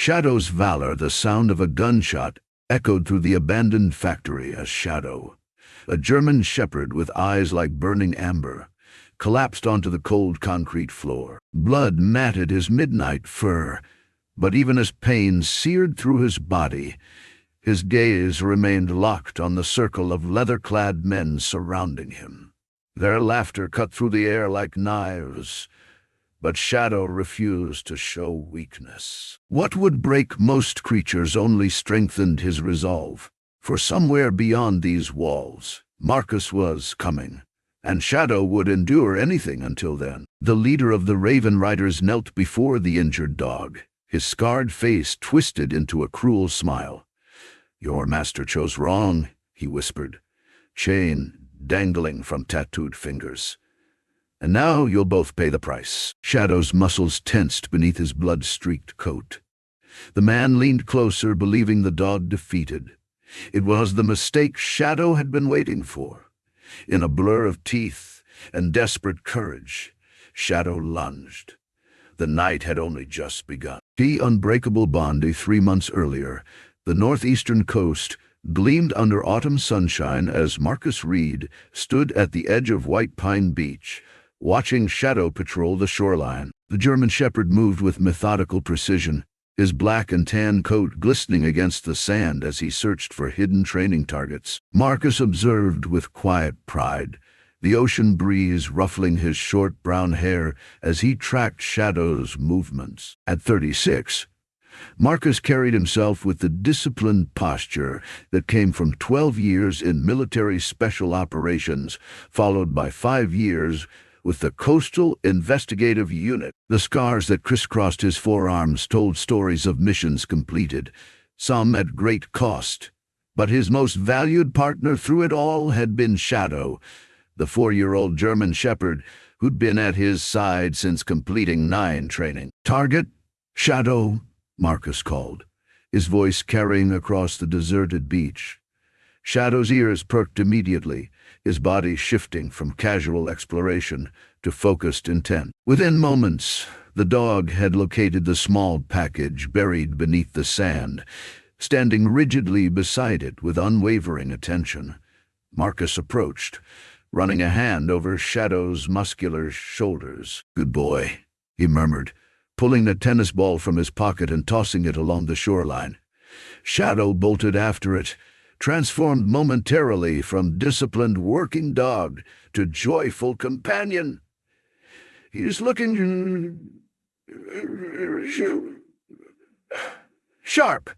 Shadow's valor, the sound of a gunshot, echoed through the abandoned factory as Shadow, a German shepherd with eyes like burning amber, collapsed onto the cold concrete floor. Blood matted his midnight fur, but even as pain seared through his body, his gaze remained locked on the circle of leather-clad men surrounding him. Their laughter cut through the air like knives, but Shadow refused to show weakness. What would break most creatures only strengthened his resolve, for somewhere beyond these walls, Marcus was coming, and Shadow would endure anything until then. The leader of the Raven Riders knelt before the injured dog, his scarred face twisted into a cruel smile. "Your master chose wrong," he whispered, chain dangling from tattooed fingers. "And now you'll both pay the price." Shadow's muscles tensed beneath his blood-streaked coat. The man leaned closer, believing the dog defeated. It was the mistake Shadow had been waiting for. In a blur of teeth and desperate courage, Shadow lunged. The night had only just begun. The unbreakable Bondi 3 months earlier, the northeastern coast gleamed under autumn sunshine as Marcus Reed stood at the edge of White Pine Beach, watching Shadow patrol the shoreline. The German shepherd moved with methodical precision, his black and tan coat glistening against the sand as he searched for hidden training targets. Marcus observed with quiet pride, the ocean breeze ruffling his short brown hair as he tracked Shadow's movements. At 36, Marcus carried himself with the disciplined posture that came from 12 years in military special operations, followed by 5 years with the Coastal Investigative Unit. The scars that crisscrossed his forearms told stories of missions completed, some at great cost. But his most valued partner through it all had been Shadow, the 4-year-old German shepherd who'd been at his side since completing 9 training. "Target, Shadow," Marcus called, his voice carrying across the deserted beach. Shadow's ears perked immediately, his body shifting from casual exploration to focused intent. Within moments, the dog had located the small package buried beneath the sand, standing rigidly beside it with unwavering attention. Marcus approached, running a hand over Shadow's muscular shoulders. "Good boy," he murmured, pulling the tennis ball from his pocket and tossing it along the shoreline. Shadow bolted after it, transformed momentarily from disciplined working dog to joyful companion. "He's looking sharp,"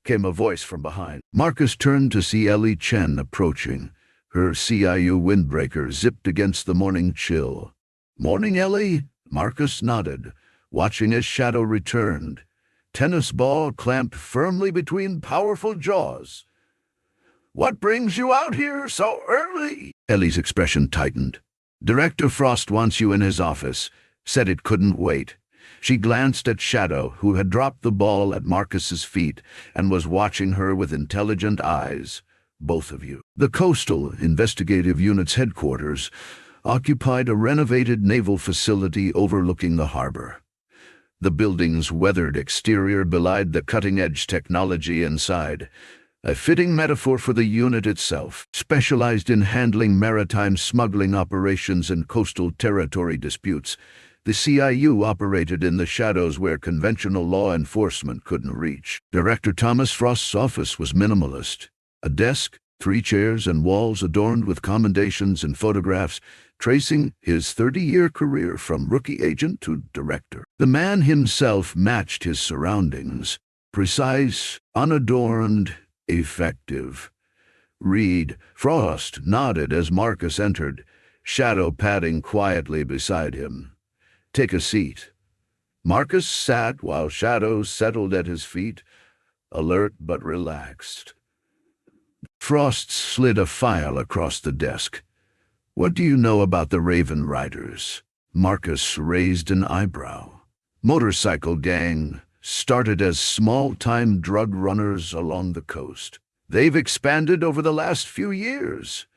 came a voice from behind. Marcus turned to see Ellie Chen approaching, her CIU windbreaker zipped against the morning chill. "Morning, Ellie," Marcus nodded, watching as Shadow returned, tennis ball clamped firmly between powerful jaws. "What brings you out here so early?" Ellie's expression tightened. "Director Frost wants you in his office. Said it couldn't wait." She glanced at Shadow, who had dropped the ball at Marcus's feet and was watching her with intelligent eyes. "Both of you." The Coastal Investigative Unit's headquarters occupied a renovated naval facility overlooking the harbor. The building's weathered exterior belied the cutting-edge technology inside, a fitting metaphor for the unit itself. Specialized in handling maritime smuggling operations and coastal territory disputes, the CIU operated in the shadows where conventional law enforcement couldn't reach. Director Thomas Frost's office was minimalist. A desk, 3 chairs, and walls adorned with commendations and photographs, tracing his 30-year career from rookie agent to director. The man himself matched his surroundings, precise, unadorned, effective. Reed, Frost nodded as Marcus entered, Shadow padding quietly beside him. "Take a seat." Marcus sat while Shadow settled at his feet, alert but relaxed. Frost slid a file across the desk. "What do you know about the Raven Riders?" Marcus raised an eyebrow. "Motorcycle gang, started as small-time drug runners along the coast. They've expanded over the last few years.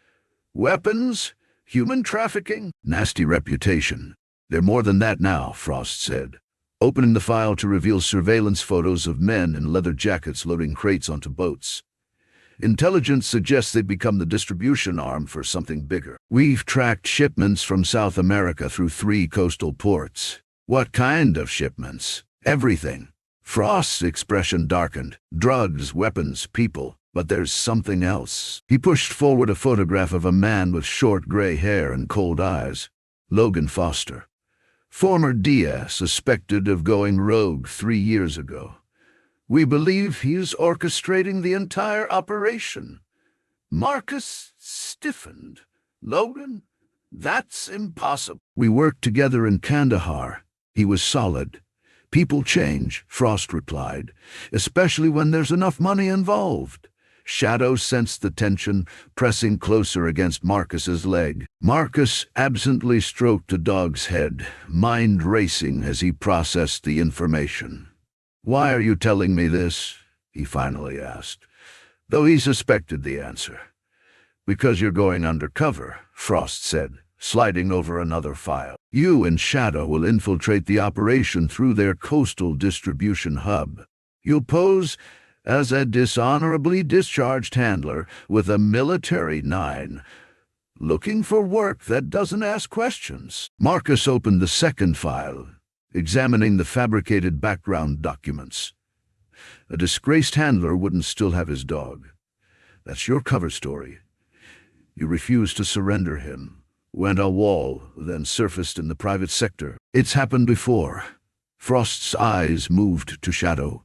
Weapons, human trafficking, nasty reputation. They're more than that now," Frost said. opening the file to reveal surveillance photos of men in leather jackets loading crates onto boats. Intelligence suggests they've become the distribution arm for something bigger. We've tracked shipments from South America through 3 coastal ports. What kind of shipments? Everything. Frost's expression darkened. Drugs, weapons, people. But there's something else. He pushed forward a photograph of a man with short gray hair and cold eyes. Logan Foster. Former DA, suspected of going rogue 3 years ago. We believe he is orchestrating the entire operation. Marcus stiffened. Logan? That's impossible. We worked together in Kandahar. He was solid. People change, Frost replied, especially when there's enough money involved. Shadow sensed the tension, pressing closer against Marcus's leg. Marcus absently stroked the dog's head, mind racing as he processed the information. "Why are you telling me this?" he finally asked, though he suspected the answer. "Because you're going undercover," Frost said, sliding over another file. "You and Shadow will infiltrate the operation through their coastal distribution hub. You'll pose as a dishonorably discharged handler with a military 9, looking for work that doesn't ask questions." Marcus opened the second file, examining the fabricated background documents. A disgraced handler wouldn't still have his dog. That's your cover story. You refused to surrender him, went AWOL, then surfaced in the private sector. It's happened before. Frost's eyes moved to Shadow.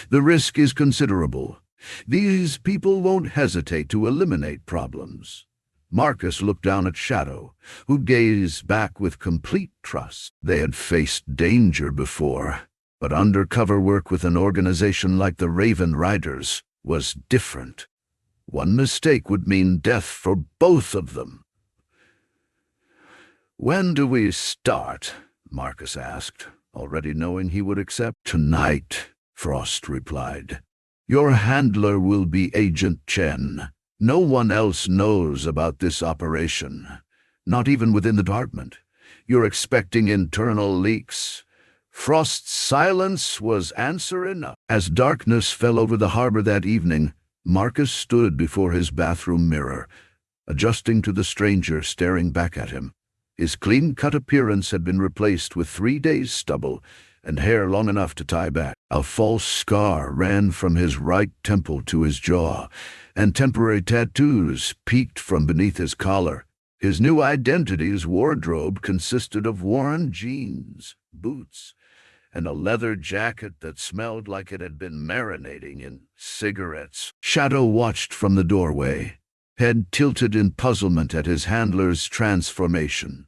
The risk is considerable. These people won't hesitate to eliminate problems. Marcus looked down at Shadow, who gazed back with complete trust. They had faced danger before, but undercover work with an organization like the Raven Riders was different. One mistake would mean death for both of them. "When do we start?" Marcus asked, already knowing he would accept. "Tonight," Frost replied. "Your handler will be Agent Chen. No one else knows about this operation, not even within the department. You're expecting internal leaks." Frost's silence was answer enough. As darkness fell over the harbor that evening, Marcus stood before his bathroom mirror, adjusting to the stranger staring back at him. His clean-cut appearance had been replaced with 3 days' stubble and hair long enough to tie back. A false scar ran from his right temple to his jaw, and temporary tattoos peeked from beneath his collar. His new identity's wardrobe consisted of worn jeans, boots, and a leather jacket that smelled like it had been marinating in cigarettes. Shadow watched from the doorway, head tilted in puzzlement at his handler's transformation.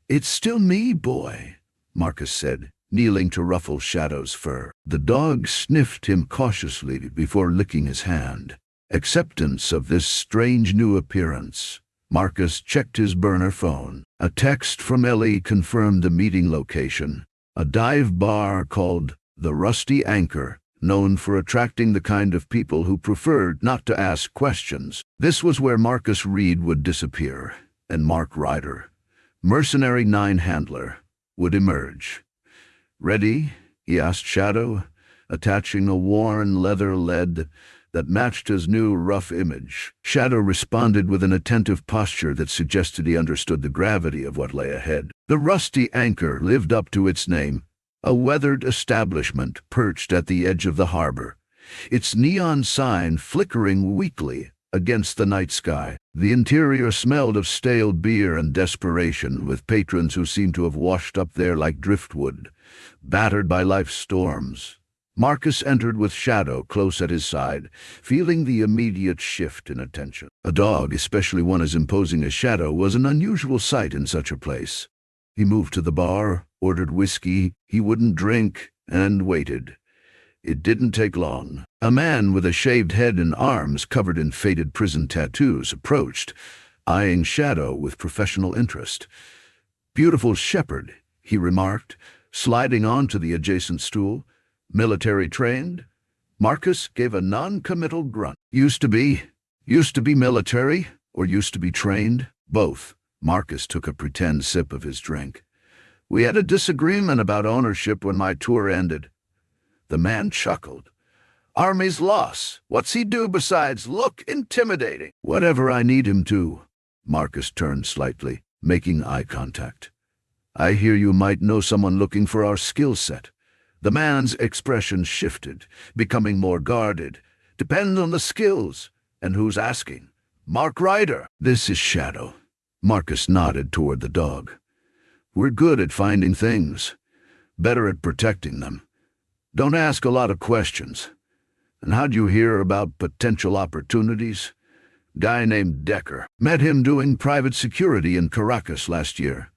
"It's still me, boy," Marcus said, kneeling to ruffle Shadow's fur. The dog sniffed him cautiously before licking his hand. Acceptance of this strange new appearance. Marcus checked his burner phone. A text from Ellie confirmed the meeting location. A dive bar called the Rusty Anchor, known for attracting the kind of people who preferred not to ask questions. This was where Marcus Reed would disappear, and Mark Ryder, mercenary 9 handler, would emerge. "Ready?" he asked Shadow, attaching a worn leather lead that matched his new rough image. Shadow responded with an attentive posture that suggested he understood the gravity of what lay ahead. The Rusty Anchor lived up to its name, a weathered establishment perched at the edge of the harbor, its neon sign flickering weakly against the night sky. The interior smelled of stale beer and desperation, with patrons who seemed to have washed up there like driftwood, battered by life's storms. Marcus entered with Shadow close at his side, feeling the immediate shift in attention. A dog, especially one as imposing as Shadow, was an unusual sight in such a place. He moved to the bar, ordered whiskey he wouldn't drink, and waited. It didn't take long. A man with a shaved head and arms covered in faded prison tattoos approached, eyeing Shadow with professional interest. "Beautiful shepherd," he remarked, sliding onto the adjacent stool. "Military trained?" Marcus gave a non-committal grunt. Used to be military, or used to be trained? Both." Marcus took a pretend sip of his drink. We had a disagreement about ownership when my tour ended." The man chuckled. "Army's loss. What's he do besides look intimidating?" "Whatever I need him to." Marcus turned slightly, making eye contact. "I hear you might know someone looking for our skill set." The man's expression shifted, becoming more guarded. "Depends on the skills. And who's asking?" "Mark Ryder." "This is Shadow." Marcus nodded toward the dog. "We're good at finding things, better at protecting them. Don't ask a lot of questions. And how'd you hear about potential opportunities?" "Guy named Decker. Met him doing private security in Caracas last year."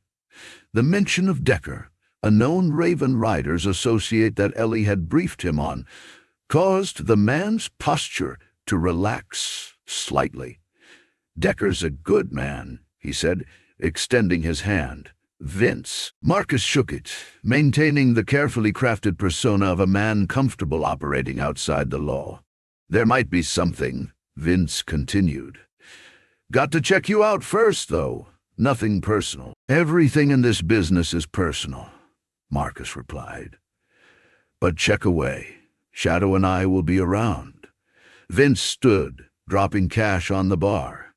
The mention of Decker, a known Raven Riders associate that Ellie had briefed him on, caused the man's posture to relax slightly. "Decker's a good man," he said, extending his hand. "Vince." Marcus shook it, maintaining the carefully crafted persona of a man comfortable operating outside the law. "There might be something," Vince continued. "Got to check you out first, though. Nothing personal." "Everything in this business is personal," Marcus replied. "But check away. Shadow and I will be around." Vince stood, dropping cash on the bar.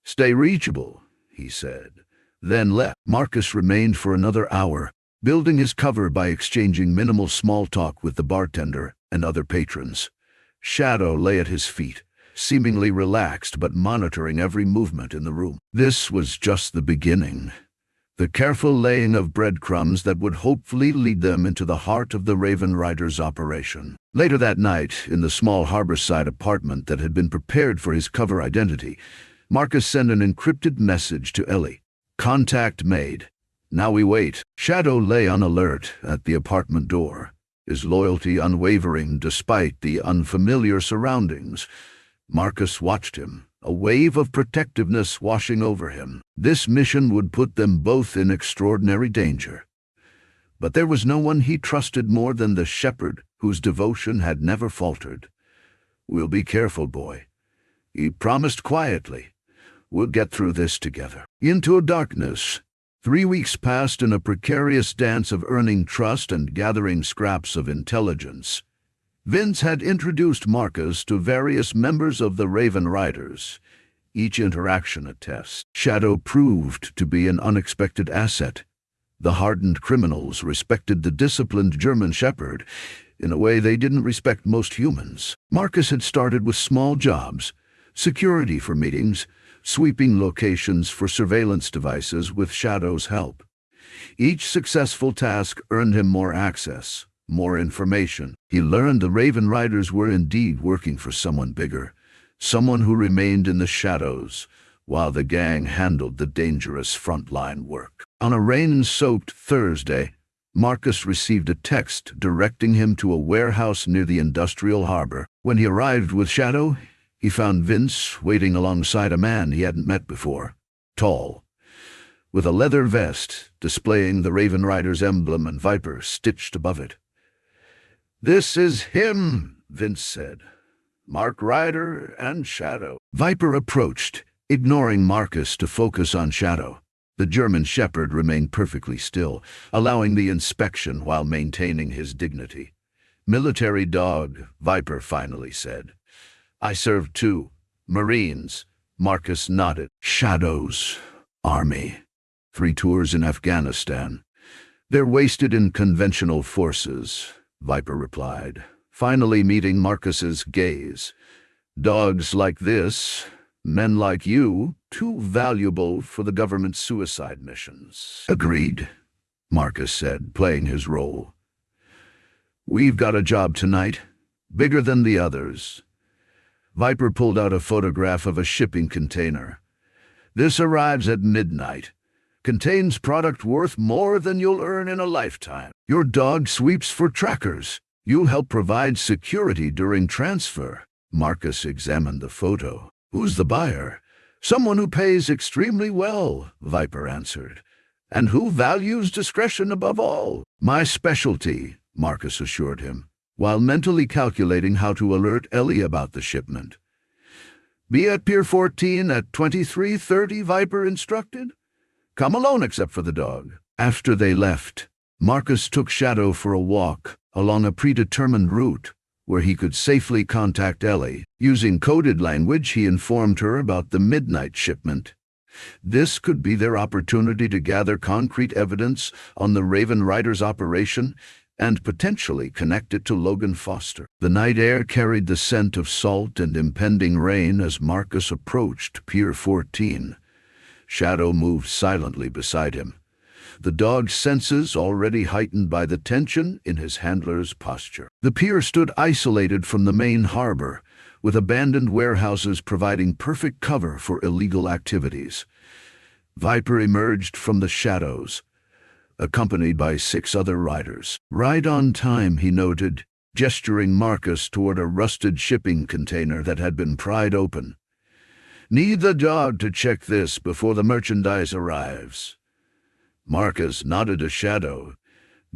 "Stay reachable," he said, then left. Marcus remained for another hour, building his cover by exchanging minimal small talk with the bartender and other patrons. Shadow lay at his feet, seemingly relaxed but monitoring every movement in the room. This was just the beginning. The careful laying of breadcrumbs that would hopefully lead them into the heart of the Raven Riders' operation. Later that night, in the small harborside apartment that had been prepared for his cover identity, Marcus sent an encrypted message to Ellie. "Contact made. Now we wait." Shadow lay on alert at the apartment door, his loyalty unwavering despite the unfamiliar surroundings. Marcus watched him, a wave of protectiveness washing over him. This mission would put them both in extraordinary danger. But there was no one he trusted more than the shepherd, whose devotion had never faltered. "We'll be careful, boy," he promised quietly. "We'll get through this together." Into darkness. 3 weeks passed in a precarious dance of earning trust and gathering scraps of intelligence. Vince had introduced Marcus to various members of the Raven Riders, each interaction a test. Shadow proved to be an unexpected asset. The hardened criminals respected the disciplined German shepherd in a way they didn't respect most humans. Marcus had started with small jobs, security for meetings, sweeping locations for surveillance devices with Shadow's help. Each successful task earned him more access, more information. He learned the Raven Riders were indeed working for someone bigger, someone who remained in the shadows, while the gang handled the dangerous frontline work. On a rain-soaked Thursday, Marcus received a text directing him to a warehouse near the industrial harbor. When he arrived with Shadow, he found Vince waiting alongside a man he hadn't met before, tall, with a leather vest displaying the Raven Riders emblem and viper stitched above it. "This is him," Vince said. "Mark Ryder and Shadow." Viper approached, ignoring Marcus to focus on Shadow. The German shepherd remained perfectly still, allowing the inspection while maintaining his dignity. "Military dog," Viper finally said. "I served 2 Marines." Marcus nodded. "Shadow's army. 3 tours in Afghanistan. They're wasted in conventional forces," Viper replied, finally meeting Marcus's gaze. "Dogs like this, men like you, too valuable for the government's suicide missions." "Agreed," Marcus said, playing his role. "We've got a job tonight, bigger than the others." Viper pulled out a photograph of a shipping container. "This arrives at midnight. Contains product worth more than you'll earn in a lifetime. Your dog sweeps for trackers. You'll help provide security during transfer." Marcus examined the photo. "Who's the buyer?" "Someone who pays extremely well," Viper answered, "and who values discretion above all." "My specialty," Marcus assured him, while mentally calculating how to alert Ellie about the shipment. "Be at Pier 14 at 23:30, Viper instructed. Come alone except for the dog." After they left, Marcus took Shadow for a walk along a predetermined route where he could safely contact Ellie. Using coded language, he informed her about the midnight shipment. This could be their opportunity to gather concrete evidence on the Raven Riders' operation and potentially connect it to Logan Foster. The night air carried the scent of salt and impending rain as Marcus approached Pier 14. Shadow moved silently beside him, the dog's senses already heightened by the tension in his handler's posture. The pier stood isolated from the main harbor, with abandoned warehouses providing perfect cover for illegal activities. Viper emerged from the shadows, accompanied by 6 other riders. "Right on time," he noted, gesturing Marcus toward a rusted shipping container that had been pried open. "Need the dog to check this before the merchandise arrives." Marcus nodded to Shadow,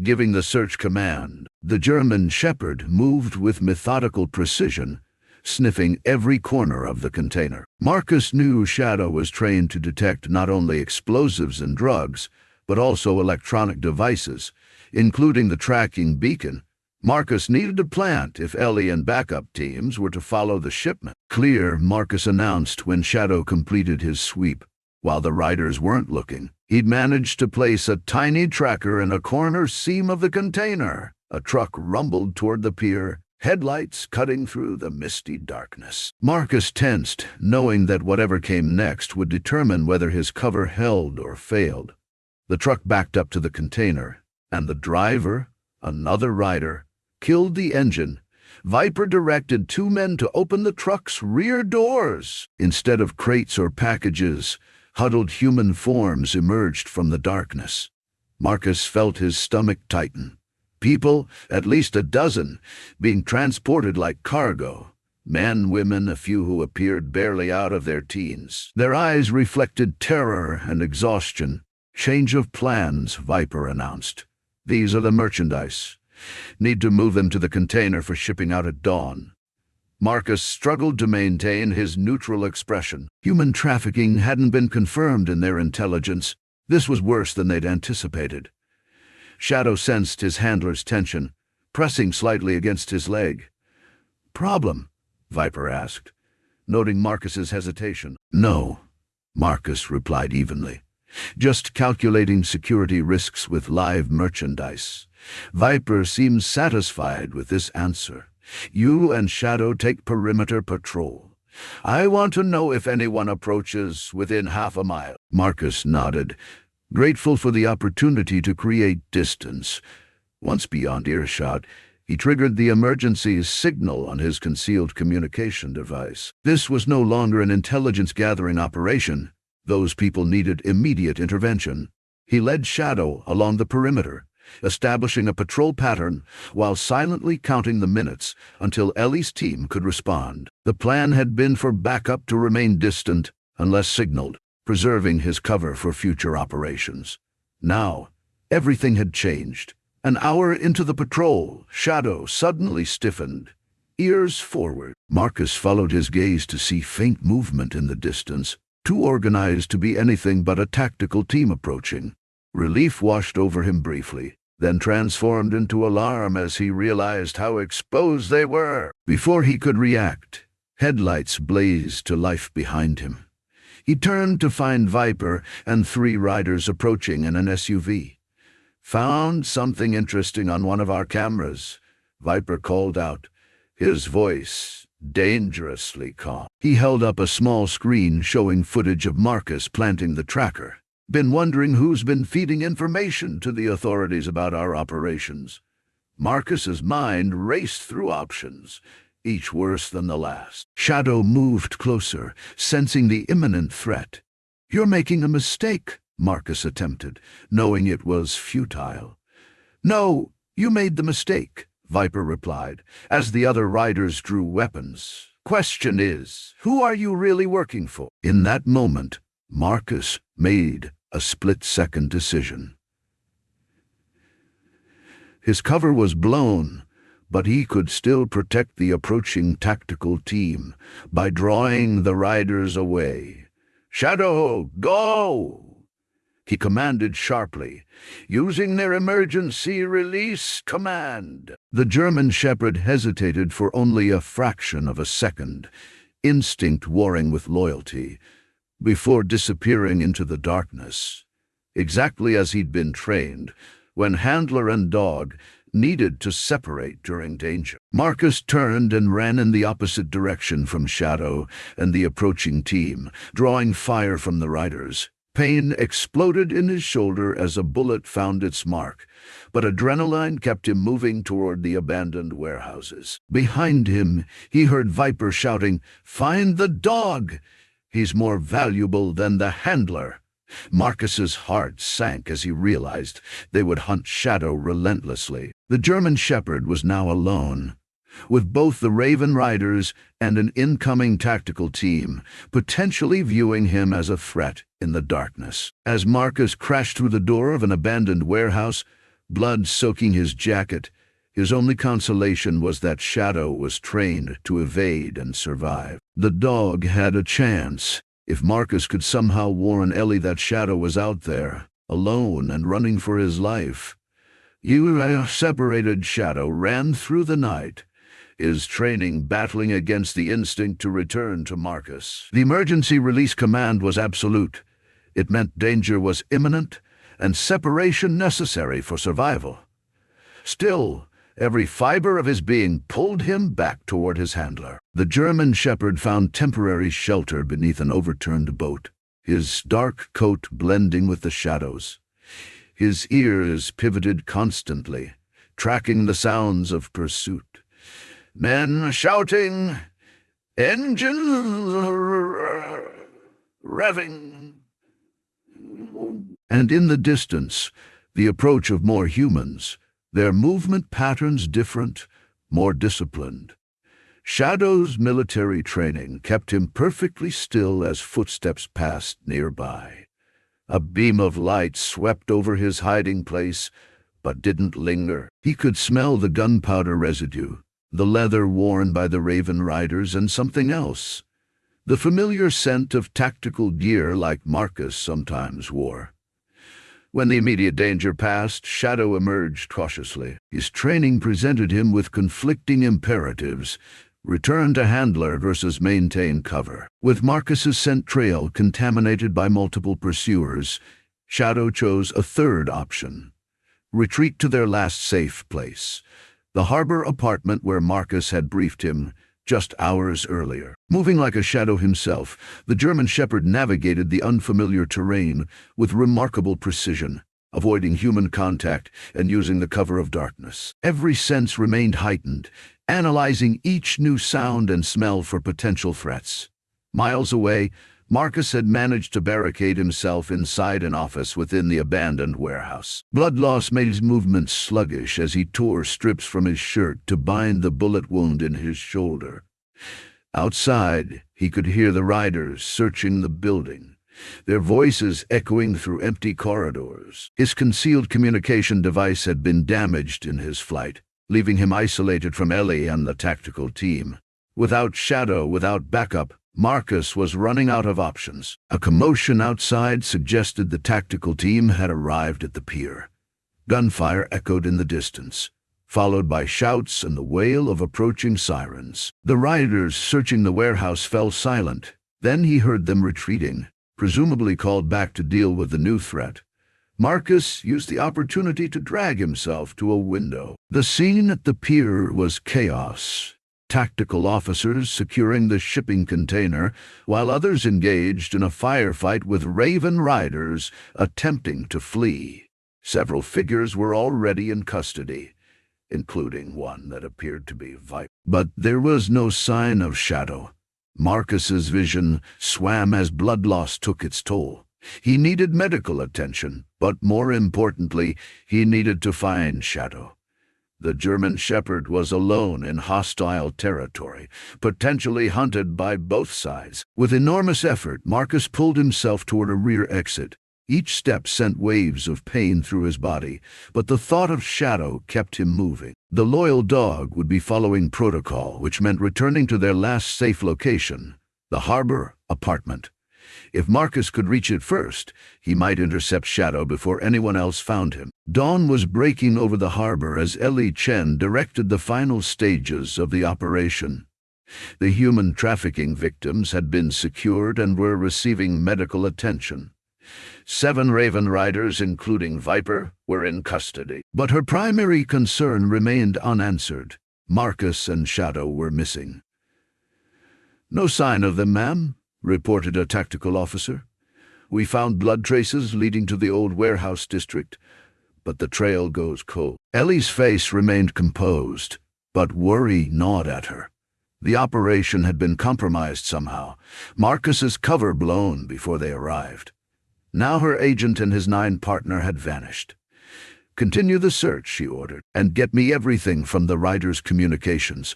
giving the search command. The German shepherd moved with methodical precision, sniffing every corner of the container. Marcus knew Shadow was trained to detect not only explosives and drugs, but also electronic devices, including the tracking beacon Marcus needed a plant if Ellie and backup teams were to follow the shipment. "Clear," Marcus announced when Shadow completed his sweep. While the riders weren't looking, he'd managed to place a tiny tracker in a corner seam of the container. A truck rumbled toward the pier, headlights cutting through the misty darkness. Marcus tensed, knowing that whatever came next would determine whether his cover held or failed. The truck backed up to the container, and the driver, another rider, killed the engine. Viper directed 2 men to open the truck's rear doors. Instead of crates or packages, huddled human forms emerged from the darkness. Marcus felt his stomach tighten. People, at least a dozen, being transported like cargo. Men, women, a few who appeared barely out of their teens. Their eyes reflected terror and exhaustion. "Change of plans," Viper announced. "These are the merchandise. Need to move them to the container for shipping out at dawn." Marcus struggled to maintain his neutral expression. Human trafficking hadn't been confirmed in their intelligence. This was worse than they'd anticipated. Shadow sensed his handler's tension, pressing slightly against his leg. "Problem?" Viper asked, noting Marcus's hesitation. "No," Marcus replied evenly. "Just calculating security risks with live merchandise." Viper seemed satisfied with this answer. "You and Shadow take perimeter patrol. I want to know if anyone approaches within half a mile." Marcus nodded, grateful for the opportunity to create distance. Once beyond earshot, he triggered the emergency signal on his concealed communication device. This was no longer an intelligence-gathering operation. Those people needed immediate intervention. He led Shadow along the perimeter, establishing a patrol pattern while silently counting the minutes until Ellie's team could respond. The plan had been for backup to remain distant unless signaled, preserving his cover for future operations. Now, everything had changed. An hour into the patrol, Shadow suddenly stiffened, ears forward. Marcus followed his gaze to see faint movement in the distance, too organized to be anything but a tactical team approaching. Relief washed over him briefly, then transformed into alarm as he realized how exposed they were. Before he could react, headlights blazed to life behind him. He turned to find Viper and 3 riders approaching in an SUV. "Found something interesting on one of our cameras," Viper called out, his voice dangerously calm. He held up a small screen showing footage of Marcus planting the tracker. "Been wondering who's been feeding information to the authorities about our operations." Marcus's mind raced through options, each worse than the last. Shadow moved closer, sensing the imminent threat. "You're making a mistake," Marcus attempted, knowing it was futile. "No, you made the mistake," Viper replied, as the other riders drew weapons. "Question is, who are you really working for?" In that moment, Marcus made a split-second decision. His cover was blown, but he could still protect the approaching tactical team by drawing the riders away. "Shadow, go!" he commanded sharply, using their emergency release command. The German Shepherd hesitated for only a fraction of a second, instinct warring with loyalty, before disappearing into the darkness, exactly as he'd been trained, when handler and dog needed to separate during danger. Marcus turned and ran in the opposite direction from Shadow and the approaching team, drawing fire from the riders. Pain exploded in his shoulder as a bullet found its mark, but adrenaline kept him moving toward the abandoned warehouses. Behind him, he heard Viper shouting, "Find the dog! He's more valuable than the handler." Marcus's heart sank as he realized they would hunt Shadow relentlessly. The German Shepherd was now alone, with both the Raven Riders and an incoming tactical team potentially viewing him as a threat in the darkness. As Marcus crashed through the door of an abandoned warehouse, blood soaking his jacket, his only consolation was that Shadow was trained to evade and survive. The dog had a chance. If Marcus could somehow warn Ellie that Shadow was out there, alone and running for his life. Separated Shadow ran through the night, his training battling against the instinct to return to Marcus. The emergency release command was absolute. It meant danger was imminent and separation necessary for survival. Still, every fiber of his being pulled him back toward his handler. The German Shepherd found temporary shelter beneath an overturned boat, his dark coat blending with the shadows. His ears pivoted constantly, tracking the sounds of pursuit. Men shouting, engines revving. And in the distance, the approach of more humans, their movement patterns different, more disciplined. Shadow's military training kept him perfectly still as footsteps passed nearby. A beam of light swept over his hiding place, but didn't linger. He could smell the gunpowder residue, the leather worn by the Raven Riders, and something else. The familiar scent of tactical gear like Marcus sometimes wore. When the immediate danger passed, Shadow emerged cautiously. His training presented him with conflicting imperatives: return to handler versus maintain cover. With Marcus's scent trail contaminated by multiple pursuers, Shadow chose a third option: retreat to their last safe place, the harbor apartment where Marcus had briefed him just hours earlier. Moving like a shadow himself, the German Shepherd navigated the unfamiliar terrain with remarkable precision, avoiding human contact and using the cover of darkness. Every sense remained heightened, analyzing each new sound and smell for potential threats. Miles away, Marcus had managed to barricade himself inside an office within the abandoned warehouse. Blood loss made his movements sluggish as he tore strips from his shirt to bind the bullet wound in his shoulder. Outside, he could hear the riders searching the building, their voices echoing through empty corridors. His concealed communication device had been damaged in his flight, leaving him isolated from Ellie and the tactical team. Without Shadow, without backup, Marcus was running out of options. A commotion outside suggested the tactical team had arrived at the pier. Gunfire echoed in the distance, followed by shouts and the wail of approaching sirens. The riders searching the warehouse fell silent. Then he heard them retreating, presumably called back to deal with the new threat. Marcus used the opportunity to drag himself to a window. The scene at the pier was chaos. Tactical officers securing the shipping container, while others engaged in a firefight with Raven Riders attempting to flee. Several figures were already in custody, including one that appeared to be Viper. But there was no sign of Shadow. Marcus's vision swam as blood loss took its toll. He needed medical attention, but more importantly, he needed to find Shadow. The German Shepherd was alone in hostile territory, potentially hunted by both sides. With enormous effort, Marcus pulled himself toward a rear exit. Each step sent waves of pain through his body, but the thought of Shadow kept him moving. The loyal dog would be following protocol, which meant returning to their last safe location, the harbor apartment. If Marcus could reach it first, he might intercept Shadow before anyone else found him. Dawn was breaking over the harbor as Ellie Chen directed the final stages of the operation. The human trafficking victims had been secured and were receiving medical attention. 7 Raven Riders, including Viper, were in custody. But her primary concern remained unanswered. Marcus and Shadow were missing. "No sign of them, ma'am," reported a tactical officer. "We found blood traces leading to the old warehouse district, but the trail goes cold." Ellie's face remained composed, but worry gnawed at her. The operation had been compromised somehow, Marcus's cover blown before they arrived. Now her agent and his 9 partner had vanished. "Continue the search," she ordered, "and get me everything from the Riders' communications.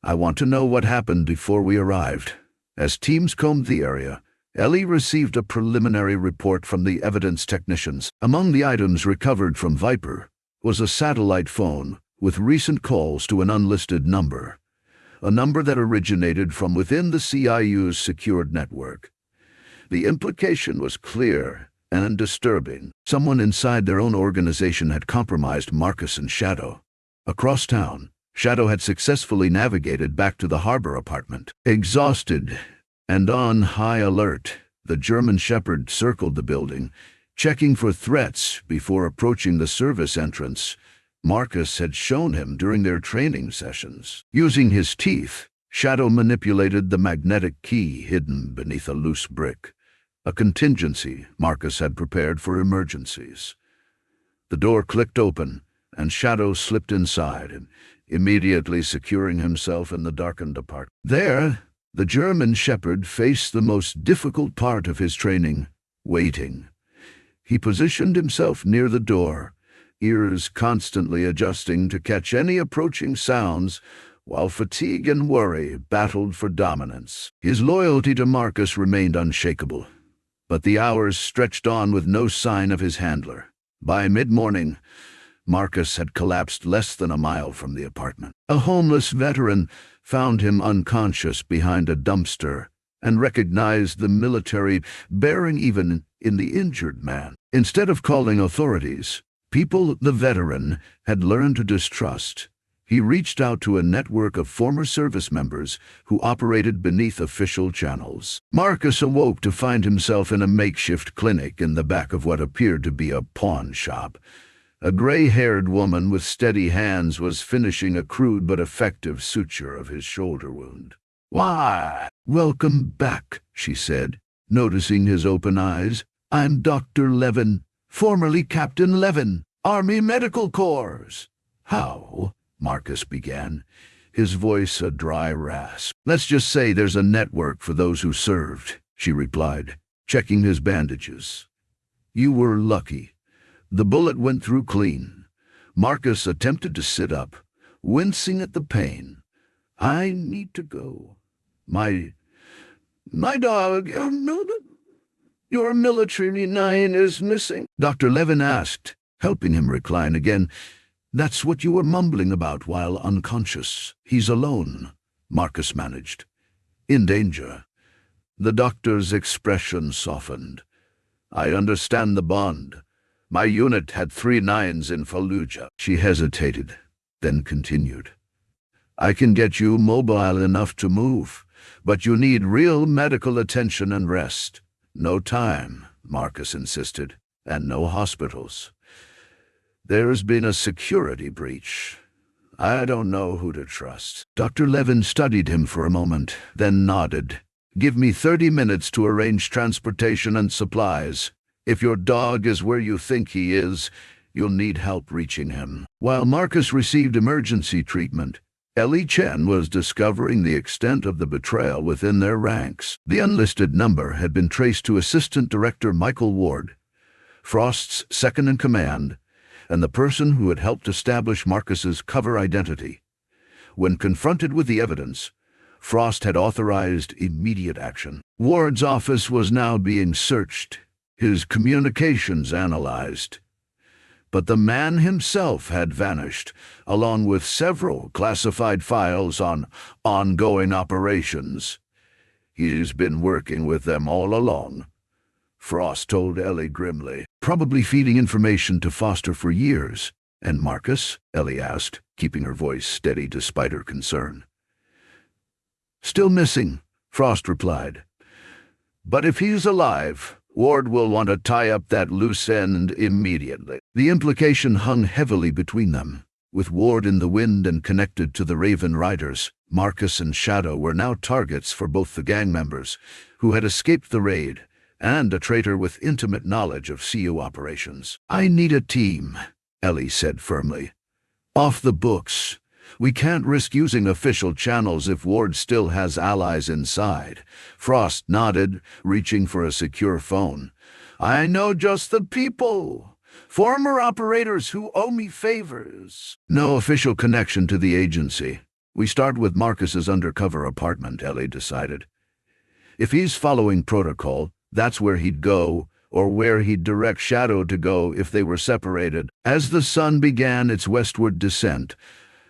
I want to know what happened before we arrived." As teams combed the area, Ellie received a preliminary report from the evidence technicians. Among the items recovered from Viper was a satellite phone with recent calls to an unlisted number, a number that originated from within the CIU's secured network. The implication was clear and disturbing. Someone inside their own organization had compromised Marcus and Shadow. Across town, Shadow had successfully navigated back to the harbor apartment. Exhausted and on high alert, the German Shepherd circled the building, checking for threats before approaching the service entrance Marcus had shown him during their training sessions. Using his teeth, Shadow manipulated the magnetic key hidden beneath a loose brick, a contingency Marcus had prepared for emergencies. The door clicked open, and Shadow slipped inside, immediately securing himself in the darkened apartment. There, the German Shepherd faced the most difficult part of his training, waiting. He positioned himself near the door, ears constantly adjusting to catch any approaching sounds, while fatigue and worry battled for dominance. His loyalty to Marcus remained unshakable, but the hours stretched on with no sign of his handler. By mid-morning, Marcus had collapsed less than a mile from the apartment. A homeless veteran found him unconscious behind a dumpster and recognized the military bearing even in the injured man. Instead of calling authorities, people the veteran had learned to distrust, he reached out to a network of former service members who operated beneath official channels. Marcus awoke to find himself in a makeshift clinic in the back of what appeared to be a pawn shop. A gray-haired woman with steady hands was finishing a crude but effective suture of his shoulder wound. "Why, welcome back," she said, noticing his open eyes. "I'm Dr. Levin, formerly Captain Levin, Army Medical Corps." "How?" Marcus began, his voice a dry rasp. "Let's just say there's a network for those who served," she replied, checking his bandages. "You were lucky. The bullet went through clean." Marcus attempted to sit up, wincing at the pain. "I need to go. My dog, your military 9 is missing," Dr. Levin asked, helping him recline again. "That's what you were mumbling about while unconscious." "He's alone," Marcus managed. "In danger." The doctor's expression softened. "I understand the bond. My unit had 3 9s in Fallujah." She hesitated, then continued. "I can get you mobile enough to move, but you need real medical attention and rest." "No time," Marcus insisted, "and no hospitals. There's been a security breach. I don't know who to trust." Dr. Levin studied him for a moment, then nodded. "Give me 30 minutes to arrange transportation and supplies. If your dog is where you think he is, you'll need help reaching him." While Marcus received emergency treatment, Ellie Chen was discovering the extent of the betrayal within their ranks. The unlisted number had been traced to Assistant Director Michael Ward, Frost's second-in-command, and the person who had helped establish Marcus's cover identity. When confronted with the evidence, Frost had authorized immediate action. Ward's office was now being searched, his communications analyzed. But the man himself had vanished, along with several classified files on ongoing operations. He's been working with them all along, Frost told Ellie grimly, probably feeding information to Foster for years. And Marcus? Ellie asked, keeping her voice steady despite her concern. Still missing, Frost replied. But if he's alive, Ward will want to tie up that loose end immediately. The implication hung heavily between them. With Ward in the wind and connected to the Raven Riders, Marcus and Shadow were now targets for both the gang members, who had escaped the raid, and a traitor with intimate knowledge of CU operations. I need a team, Ellie said firmly. Off the books. We can't risk using official channels if Ward still has allies inside. Frost nodded, reaching for a secure phone. I know just the people. Former operators who owe me favors. No official connection to the agency. We start with Marcus's undercover apartment, Ellie decided. If he's following protocol, that's where he'd go, or where he'd direct Shadow to go if they were separated. As the sun began its westward descent,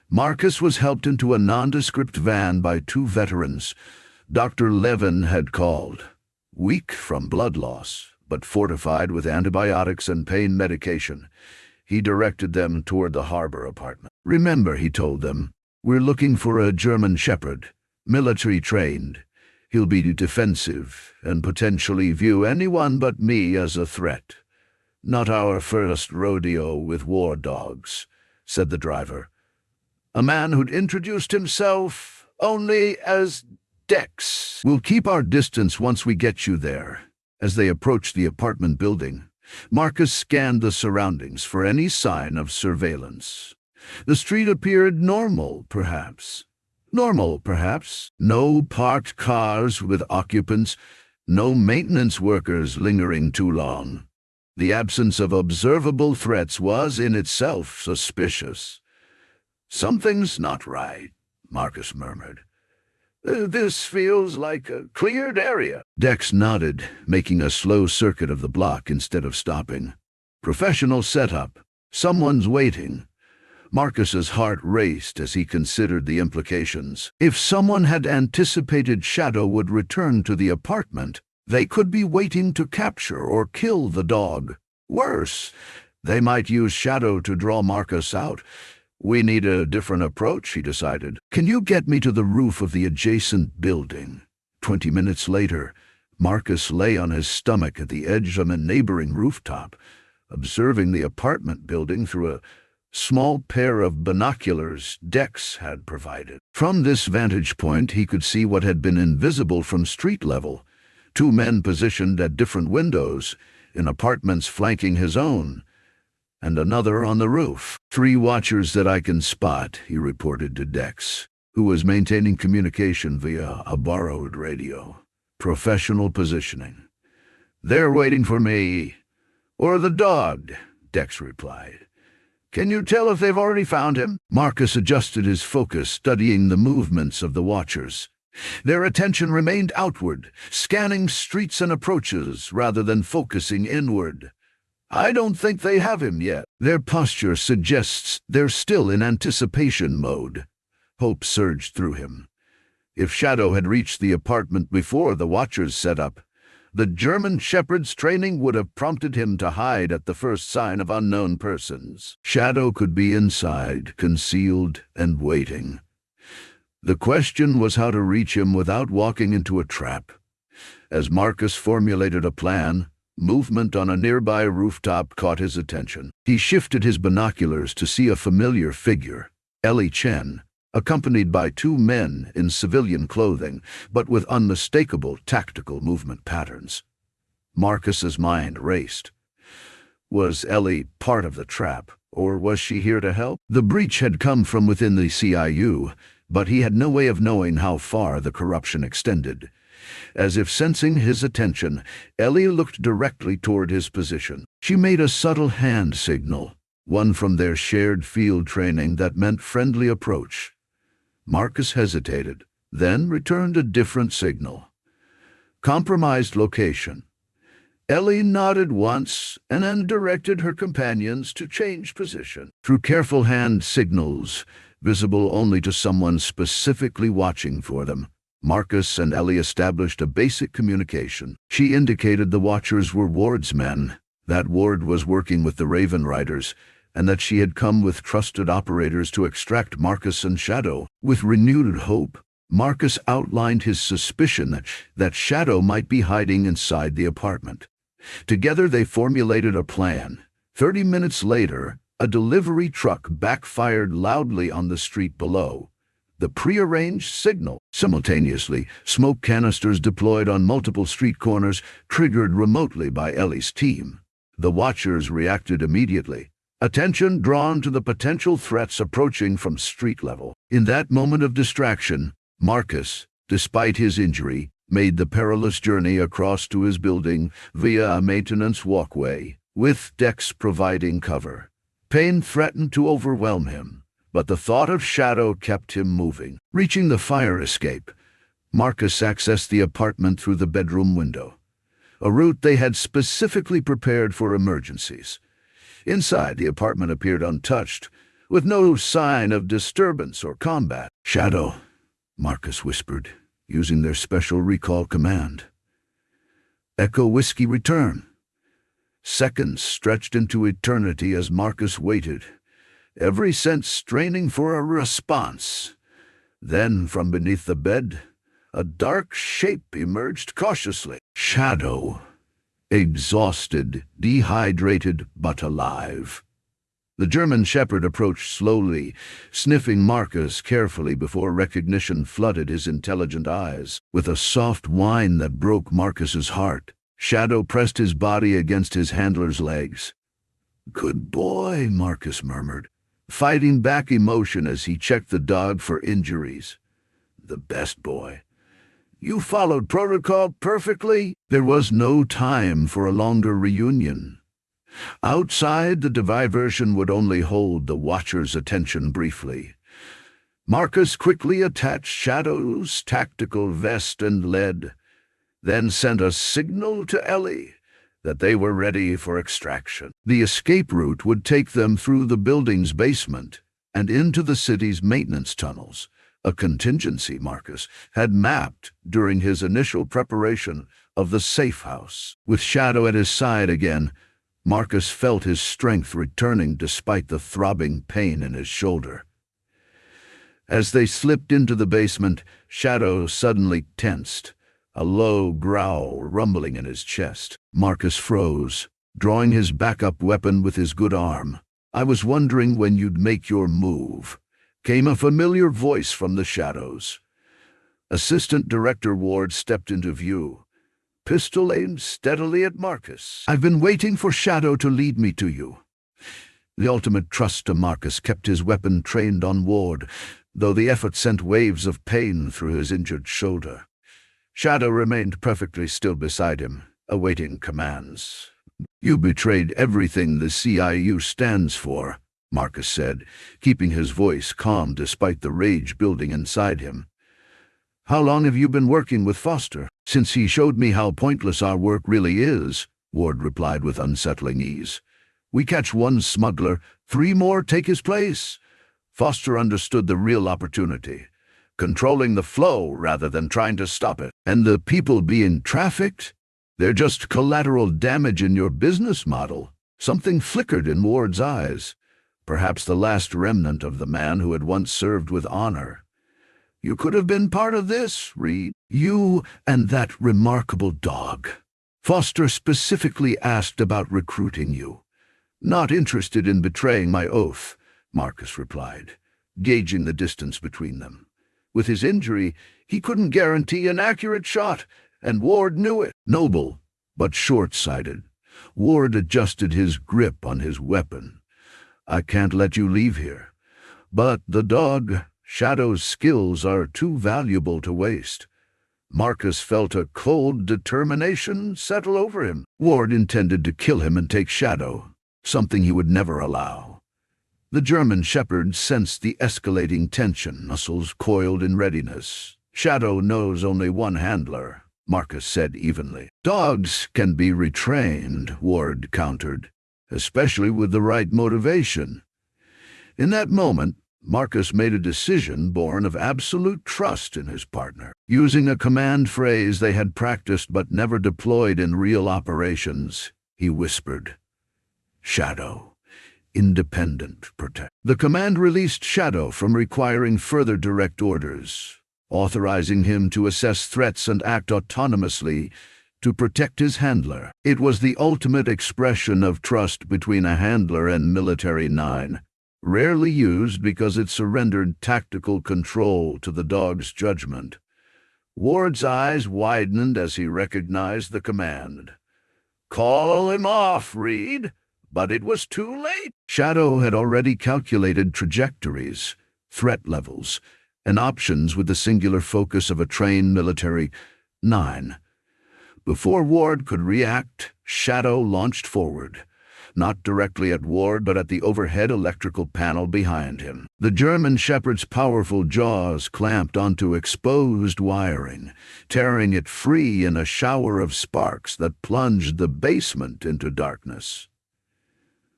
Marcus was helped into a nondescript van by two veterans. Dr. Levin had called. Weak from blood loss, but fortified with antibiotics and pain medication, he directed them toward the harbor apartment. Remember, he told them, we're looking for a German shepherd, military trained. He'll be defensive and potentially view anyone but me as a threat. Not our first rodeo with war dogs, said the driver. A man who'd introduced himself only as Dex. We'll keep our distance once we get you there. As they approached the apartment building, Marcus scanned the surroundings for any sign of surveillance. The street appeared normal, perhaps. No parked cars with occupants, no maintenance workers lingering too long. The absence of observable threats was in itself suspicious. Something's not right, Marcus murmured. This feels like a cleared area. Dex nodded, making a slow circuit of the block instead of stopping. Professional setup. Someone's waiting. Marcus's heart raced as he considered the implications. If someone had anticipated Shadow would return to the apartment, they could be waiting to capture or kill the dog. Worse, they might use Shadow to draw Marcus out. We need a different approach, he decided. Can you get me to the roof of the adjacent building? 20 minutes later, Marcus lay on his stomach at the edge of a neighboring rooftop, observing the apartment building through a small pair of binoculars Dex had provided. From this vantage point, he could see what had been invisible from street level. Two men positioned at different windows, in apartments flanking his own, and another on the roof. 3 watchers that I can spot, he reported to Dex, who was maintaining communication via a borrowed radio. Professional positioning. They're waiting for me. Or the dog, Dex replied. Can you tell if they've already found him? Marcus adjusted his focus, studying the movements of the watchers. Their attention remained outward, scanning streets and approaches rather than focusing inward. I don't think they have him yet. Their posture suggests they're still in anticipation mode. Hope surged through him. If Shadow had reached the apartment before the watchers set up, the German shepherd's training would have prompted him to hide at the first sign of unknown persons. Shadow could be inside, concealed and waiting. The question was how to reach him without walking into a trap. As Marcus formulated a plan, movement on a nearby rooftop caught his attention. He shifted his binoculars to see a familiar figure, Ellie Chen, accompanied by 2 men in civilian clothing, but with unmistakable tactical movement patterns. Marcus's mind raced. Was Ellie part of the trap, or was she here to help? The breach had come from within the CIU, but he had no way of knowing how far the corruption extended. As if sensing his attention, Ellie looked directly toward his position. She made a subtle hand signal, one from their shared field training that meant friendly approach. Marcus hesitated, then returned a different signal. Compromised location. Ellie nodded once and then directed her companions to change position. Through careful hand signals, visible only to someone specifically watching for them, Marcus and Ellie established a basic communication. She indicated the Watchers were Ward's men, that Ward was working with the Raven Riders, and that she had come with trusted operators to extract Marcus and Shadow. With renewed hope, Marcus outlined his suspicion that Shadow might be hiding inside the apartment. Together they formulated a plan. 30 minutes later, a delivery truck backfired loudly on the street below. The prearranged signal. Simultaneously, smoke canisters deployed on multiple street corners, triggered remotely by Ellie's team. The Watchers reacted immediately, attention drawn to the potential threats approaching from street level. In that moment of distraction, Marcus, despite his injury, made the perilous journey across to his building via a maintenance walkway, with decks providing cover. Pain threatened to overwhelm him, but the thought of Shadow kept him moving. Reaching the fire escape, Marcus accessed the apartment through the bedroom window, a route they had specifically prepared for emergencies. Inside, the apartment appeared untouched, with no sign of disturbance or combat. "Shadow," Marcus whispered, using their special recall command. "Echo Whiskey return." Seconds stretched into eternity as Marcus waited, every sense straining for a response. Then, from beneath the bed, a dark shape emerged cautiously. Shadow, exhausted, dehydrated, but alive. The German Shepherd approached slowly, sniffing Marcus carefully before recognition flooded his intelligent eyes. With a soft whine that broke Marcus's heart, Shadow pressed his body against his handler's legs. "Good boy," Marcus murmured, fighting back emotion as he checked the dog for injuries. "The best boy. You followed protocol perfectly." There was no time for a longer reunion. Outside, the diversion would only hold the Watcher's attention briefly. Marcus quickly attached Shadow's tactical vest and led, then sent a signal to Ellie that they were ready for extraction. The escape route would take them through the building's basement and into the city's maintenance tunnels, a contingency Marcus had mapped during his initial preparation of the safe house. With Shadow at his side again, Marcus felt his strength returning despite the throbbing pain in his shoulder. As they slipped into the basement, Shadow suddenly tensed, a low growl rumbling in his chest. Marcus froze, drawing his backup weapon with his good arm. "I was wondering when you'd make your move," came a familiar voice from the shadows. Assistant Director Ward stepped into view, pistol aimed steadily at Marcus. "I've been waiting for Shadow to lead me to you." The ultimate trust to Marcus kept his weapon trained on Ward, though the effort sent waves of pain through his injured shoulder. Shadow remained perfectly still beside him, awaiting commands. "You betrayed everything the CIU stands for," Marcus said, keeping his voice calm despite the rage building inside him. "How long have you been working with Foster?" "Since he showed me how pointless our work really is," Ward replied with unsettling ease. "We catch one smuggler, 3 more take his place." Foster understood the real opportunity, controlling the flow rather than trying to stop it. "And the people being trafficked? They're just collateral damage in your business model." Something flickered in Ward's eyes, perhaps the last remnant of the man who had once served with honor. "You could have been part of this, Reed. You and that remarkable dog. Foster specifically asked about recruiting you." "Not interested in betraying my oath," Marcus replied, gauging the distance between them. With his injury, he couldn't guarantee an accurate shot, and Ward knew it. Noble, but short-sighted, Ward adjusted his grip on his weapon. "I can't let you leave here. But the dog, Shadow's skills are too valuable to waste." Marcus felt a cold determination settle over him. Ward intended to kill him and take Shadow, something he would never allow. The German Shepherd sensed the escalating tension, muscles coiled in readiness. "Shadow knows only one handler," Marcus said evenly. "Dogs can be retrained," Ward countered, "especially with the right motivation." In that moment, Marcus made a decision born of absolute trust in his partner. Using a command phrase they had practiced but never deployed in real operations, he whispered, "Shadow. Independent, protect." The command released Shadow from requiring further direct orders, authorizing him to assess threats and act autonomously to protect his handler. It was the ultimate expression of trust between a handler and military nine, rarely used because it surrendered tactical control to the dog's judgment. Ward's eyes widened as he recognized the command. "Call him off, Reed." But it was too late. Shadow had already calculated trajectories, threat levels, and options with the singular focus of a trained military nine. Before Ward could react, Shadow launched forward, not directly at Ward but at the overhead electrical panel behind him. The German Shepherd's powerful jaws clamped onto exposed wiring, tearing it free in a shower of sparks that plunged the basement into darkness.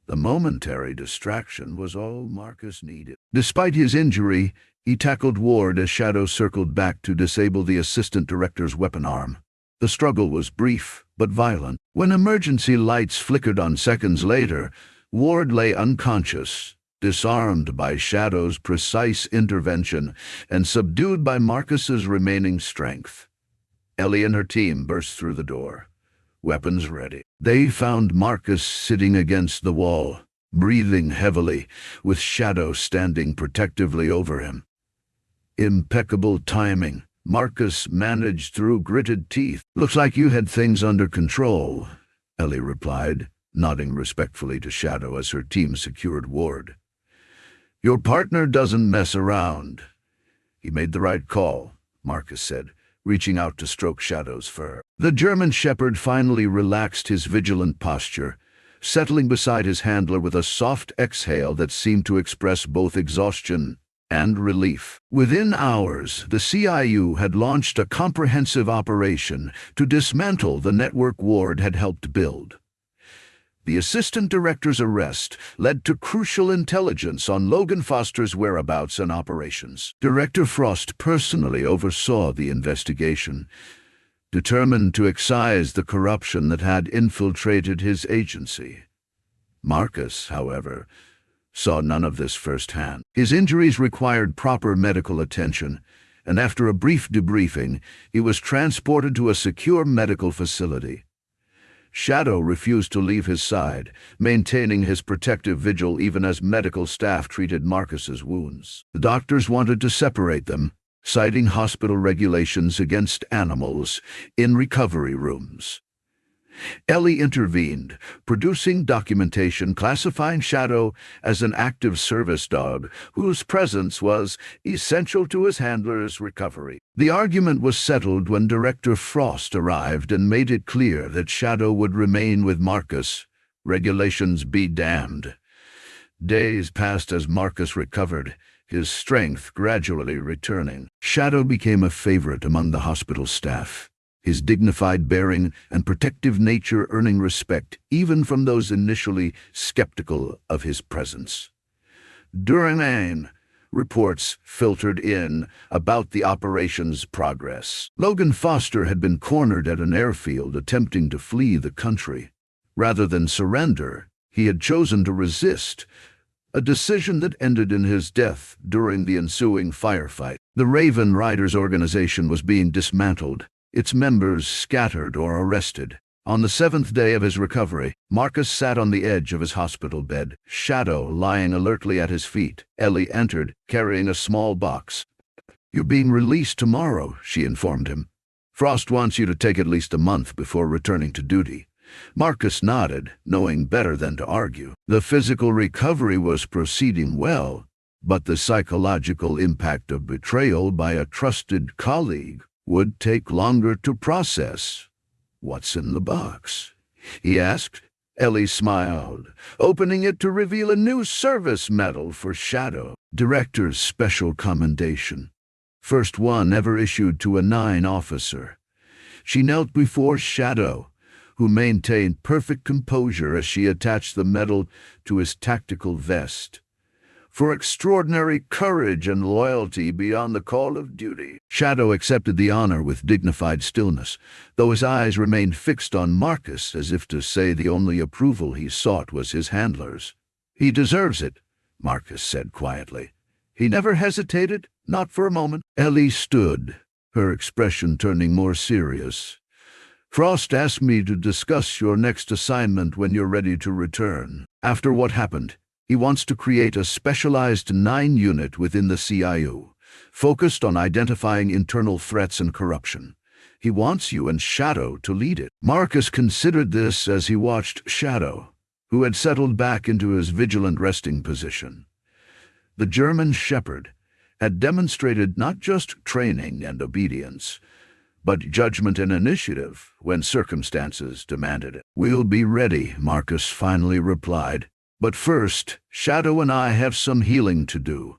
The momentary distraction was all Marcus needed. Despite his injury, he tackled Ward as Shadow circled back to disable the assistant director's weapon arm. The struggle was brief but violent. When emergency lights flickered on seconds later, Ward lay unconscious, disarmed by Shadow's precise intervention and subdued by Marcus's remaining strength. Ellie and her team burst through the door, weapons ready. They found Marcus sitting against the wall, breathing heavily, with Shadow standing protectively over him. Impeccable timing, Marcus managed through gritted teeth. "Looks like you had things under control," Ellie replied, nodding respectfully to Shadow as her team secured Ward. "Your partner doesn't mess around." "He made the right call," Marcus said, reaching out to stroke Shadow's fur. The German Shepherd finally relaxed his vigilant posture, settling beside his handler with a soft exhale that seemed to express both exhaustion and relief. Within hours, the CIU had launched a comprehensive operation to dismantle the network Ward had helped build. The assistant director's arrest led to crucial intelligence on Logan Foster's whereabouts and operations. Director Frost personally oversaw the investigation, determined to excise the corruption that had infiltrated his agency. Marcus, however, saw none of this firsthand. His injuries required proper medical attention, and after a brief debriefing, he was transported to a secure medical facility. Shadow refused to leave his side, maintaining his protective vigil even as medical staff treated Marcus's wounds. The doctors wanted to separate them, citing hospital regulations against animals in recovery rooms. Ellie intervened, producing documentation classifying Shadow as an active service dog whose presence was essential to his handler's recovery. The argument was settled when Director Frost arrived and made it clear that Shadow would remain with Marcus. Regulations be damned. Days passed as Marcus recovered, his strength gradually returning. Shadow became a favorite among the hospital staff, his dignified bearing and protective nature earning respect even from those initially skeptical of his presence. During reports filtered in about the operation's progress. Logan Foster had been cornered at an airfield attempting to flee the country. Rather than surrender, he had chosen to resist, a decision that ended in his death during the ensuing firefight. The Raven Riders organization was being dismantled, its members scattered or arrested. On the 7th day of his recovery, Marcus sat on the edge of his hospital bed, Shadow lying alertly at his feet. Ellie entered, carrying a small box. "You're being released tomorrow," she informed him. "Frost wants you to take at least a month before returning to duty." Marcus nodded, knowing better than to argue. The physical recovery was proceeding well, but the psychological impact of betrayal by a trusted colleague would take longer to process. "What's in the box?" he asked. Ellie smiled, opening it to reveal a new service medal for Shadow. Director's Special Commendation. First one ever issued to a 9 officer. She knelt before Shadow, who maintained perfect composure as she attached the medal to his tactical vest. for extraordinary courage and loyalty beyond the call of duty. Shadow accepted the honor with dignified stillness, though his eyes remained fixed on Marcus as if to say the only approval he sought was his handler's. "He deserves it," Marcus said quietly. "He never hesitated, not for a moment." Ellie stood, her expression turning more serious. "Frost asked me to discuss your next assignment when you're ready to return. After what happened, he wants to create a specialized 9 unit within the CIU, focused on identifying internal threats and corruption. He wants you and Shadow to lead it." Marcus considered this as he watched Shadow, who had settled back into his vigilant resting position. The German Shepherd had demonstrated not just training and obedience, but judgment and initiative when circumstances demanded it. "We'll be ready," Marcus finally replied. "But first, Shadow and I have some healing to do."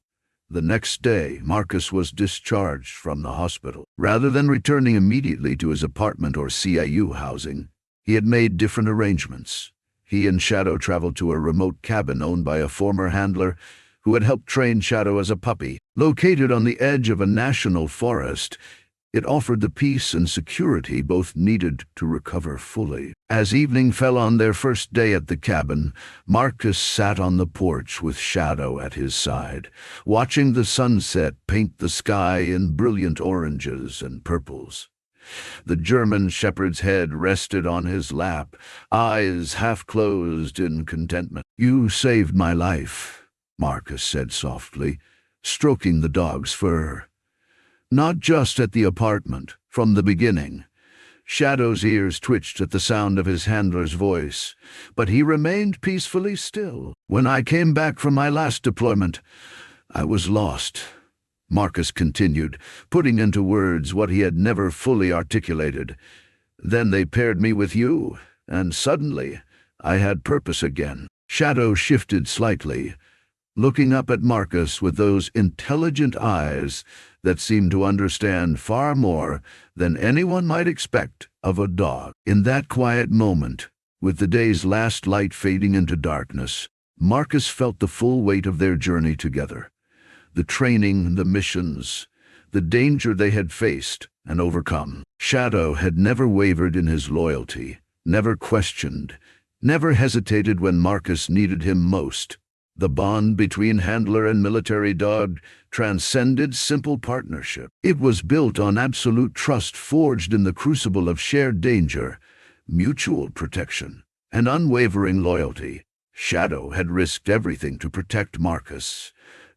The next day, Marcus was discharged from the hospital. Rather than returning immediately to his apartment or CIU housing, he had made different arrangements. He and Shadow traveled to a remote cabin owned by a former handler who had helped train Shadow as a puppy. Located on the edge of a national forest, it offered the peace and security both needed to recover fully. As evening fell on their first day at the cabin, Marcus sat on the porch with Shadow at his side, watching the sunset paint the sky in brilliant oranges and purples. The German Shepherd's head rested on his lap, eyes half closed in contentment. "You saved my life," Marcus said softly, stroking the dog's fur. "Not just at the apartment, from the beginning." Shadow's ears twitched at the sound of his handler's voice, but he remained peacefully still. "When I came back from my last deployment, I was lost," Marcus continued, putting into words what he had never fully articulated. "Then they paired me with you, and suddenly I had purpose again." Shadow shifted slightly, looking up at Marcus with those intelligent eyes that seemed to understand far more than anyone might expect of a dog. In that quiet moment, with the day's last light fading into darkness, Marcus felt the full weight of their journey together. The training, the missions, the danger they had faced and overcome. Shadow had never wavered in his loyalty, never questioned, never hesitated when Marcus needed him most. The bond between handler and military dog transcended simple partnership. It was built on absolute trust forged in the crucible of shared danger, mutual protection, and unwavering loyalty. Shadow had risked everything to protect Marcus,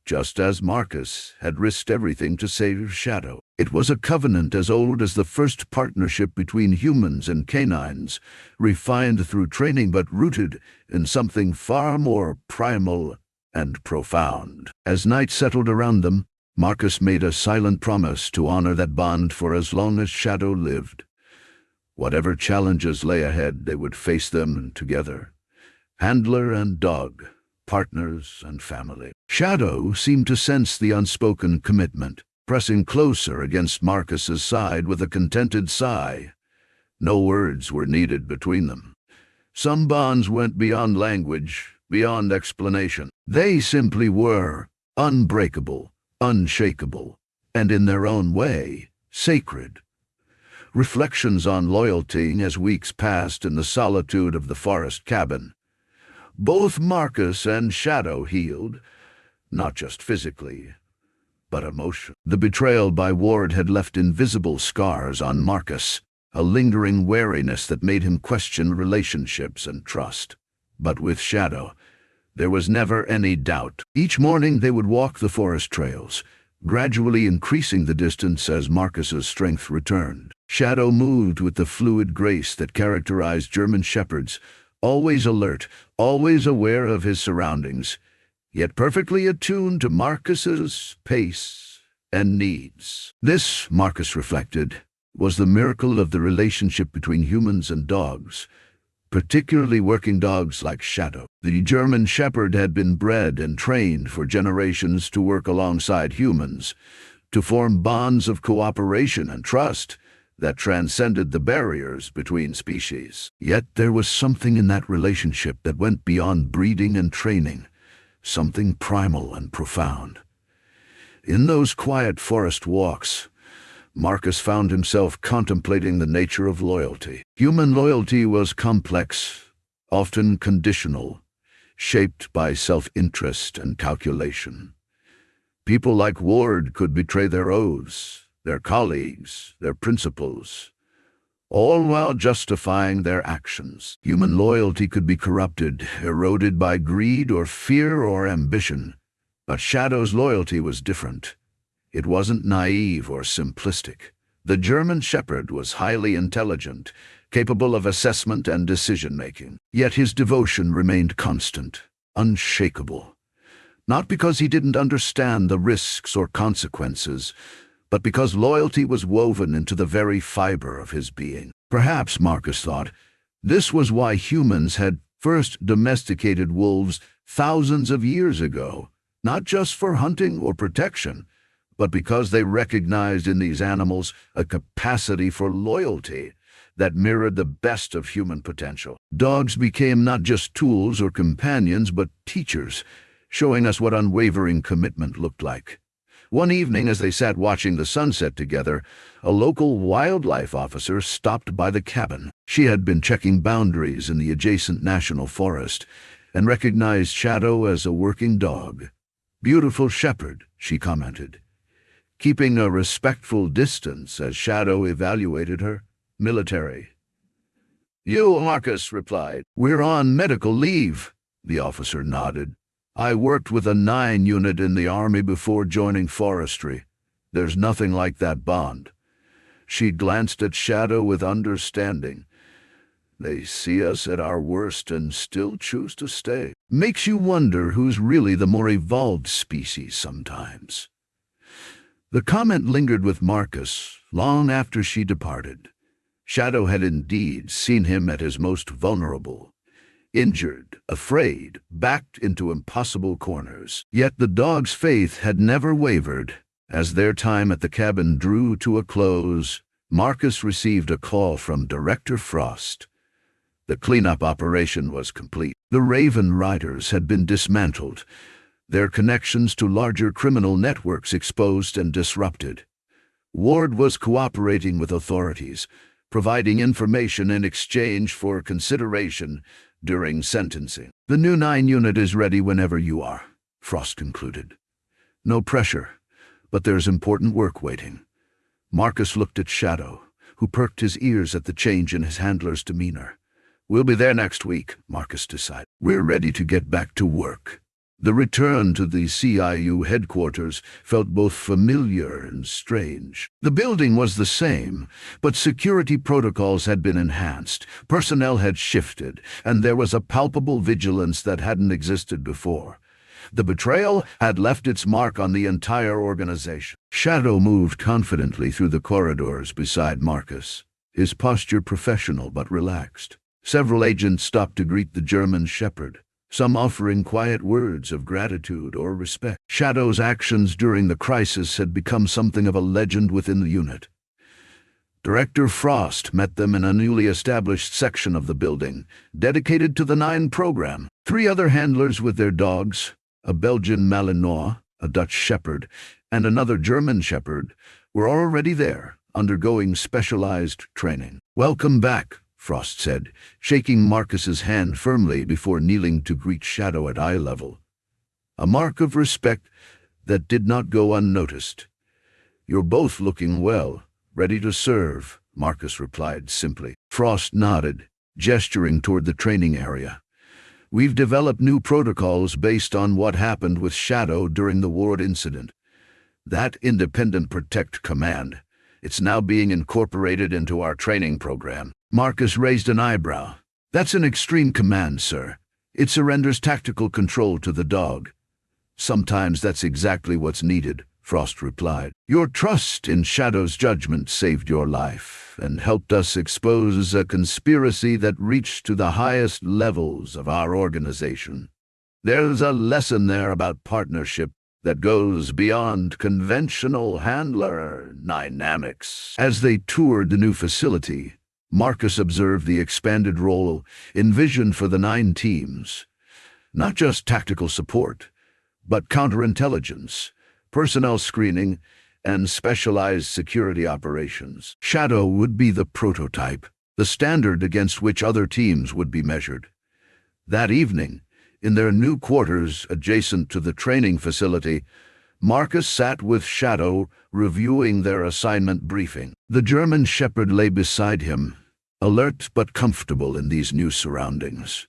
just as Marcus had risked everything to save Shadow. It was a covenant as old as the first partnership between humans and canines, refined through training but rooted in something far more primal and profound. As night settled around them, Marcus made a silent promise to honor that bond for as long as Shadow lived. Whatever challenges lay ahead, they would face them together. Handler and dog, partners and family. Shadow seemed to sense the unspoken commitment, pressing closer against Marcus's side with a contented sigh. No words were needed between them. Some bonds went beyond language, beyond explanation. They simply were unbreakable, unshakable, and in their own way, sacred. Reflections on loyalty as weeks passed in the solitude of the forest cabin. Both Marcus and Shadow healed, not just physically, but emotionally. The betrayal by Ward had left invisible scars on Marcus, a lingering wariness that made him question relationships and trust. But with Shadow, there was never any doubt. Each morning they would walk the forest trails, gradually increasing the distance as Marcus's strength returned. Shadow moved with the fluid grace that characterized German shepherds, always alert, always aware of his surroundings, yet perfectly attuned to Marcus's pace and needs. This, Marcus reflected, was the miracle of the relationship between humans and dogs, particularly working dogs like Shadow. The German Shepherd had been bred and trained for generations to work alongside humans, to form bonds of cooperation and trust that transcended the barriers between species. Yet there was something in that relationship that went beyond breeding and training, something primal and profound. In those quiet forest walks, Marcus found himself contemplating the nature of loyalty. Human loyalty was complex, often conditional, shaped by self-interest and calculation. People like Ward could betray their oaths, their colleagues, their principles, all while justifying their actions. Human loyalty could be corrupted, eroded by greed or fear or ambition. But Shadow's loyalty was different. It wasn't naive or simplistic. The German Shepherd was highly intelligent, capable of assessment and decision-making. Yet his devotion remained constant, unshakable. Not because he didn't understand the risks or consequences, but because loyalty was woven into the very fiber of his being. Perhaps, Marcus thought, this was why humans had first domesticated wolves thousands of years ago, not just for hunting or protection, but because they recognized in these animals a capacity for loyalty that mirrored the best of human potential. Dogs became not just tools or companions, but teachers, showing us what unwavering commitment looked like. One evening, as they sat watching the sunset together, a local wildlife officer stopped by the cabin. She had been checking boundaries in the adjacent national forest and recognized Shadow as a working dog. "Beautiful shepherd," she commented, keeping a respectful distance as Shadow evaluated her. "Military." "You," Marcus replied. "We're on medical leave," the officer nodded. "I worked with a 9 unit in the Army before joining forestry. There's nothing like that bond." She glanced at Shadow with understanding. "They see us at our worst and still choose to stay. Makes you wonder who's really the more evolved species sometimes." The comment lingered with Marcus long after she departed. Shadow had indeed seen him at his most vulnerable. Injured, afraid, backed into impossible corners. Yet the dog's faith had never wavered. As their time at the cabin drew to a close, Marcus received a call from Director Frost. The cleanup operation was complete. The Raven Riders had been dismantled, their connections to larger criminal networks exposed and disrupted. Ward was cooperating with authorities, providing information in exchange for consideration during sentencing. "The new 9 unit is ready whenever you are," Frost concluded. "No pressure, but there's important work waiting." Marcus looked at Shadow, who perked his ears at the change in his handler's demeanor. "We'll be there next week," Marcus decided. "We're ready to get back to work." The return to the CIU headquarters felt both familiar and strange. The building was the same, but security protocols had been enhanced, personnel had shifted, and there was a palpable vigilance that hadn't existed before. The betrayal had left its mark on the entire organization. Shadow moved confidently through the corridors beside Marcus, his posture professional but relaxed. Several agents stopped to greet the German Shepherd, some offering quiet words of gratitude or respect. Shadow's actions during the crisis had become something of a legend within the unit. Director Frost met them in a newly established section of the building, dedicated to the 9 program. 3 other handlers with their dogs, a Belgian Malinois, a Dutch Shepherd, and another German Shepherd, were already there, undergoing specialized training. "Welcome back," Frost said, shaking Marcus's hand firmly before kneeling to greet Shadow at eye level. A mark of respect that did not go unnoticed. "You're both looking well, ready to serve," Marcus replied simply. Frost nodded, gesturing toward the training area. "We've developed new protocols based on what happened with Shadow during the Ward incident. That Independent Protect command, it's now being incorporated into our training program." Marcus raised an eyebrow. "That's an extreme command, sir. It surrenders tactical control to the dog." "Sometimes that's exactly what's needed," Frost replied. "Your trust in Shadow's judgment saved your life and helped us expose a conspiracy that reached to the highest levels of our organization. There's a lesson there about partnership that goes beyond conventional handler dynamics." As they toured the new facility, Marcus observed the expanded role envisioned for the 9 teams. Not just tactical support, but counterintelligence, personnel screening, and specialized security operations. Shadow would be the prototype, the standard against which other teams would be measured. That evening, in their new quarters adjacent to the training facility, Marcus sat with Shadow, reviewing their assignment briefing. The German Shepherd lay beside him, alert but comfortable in these new surroundings.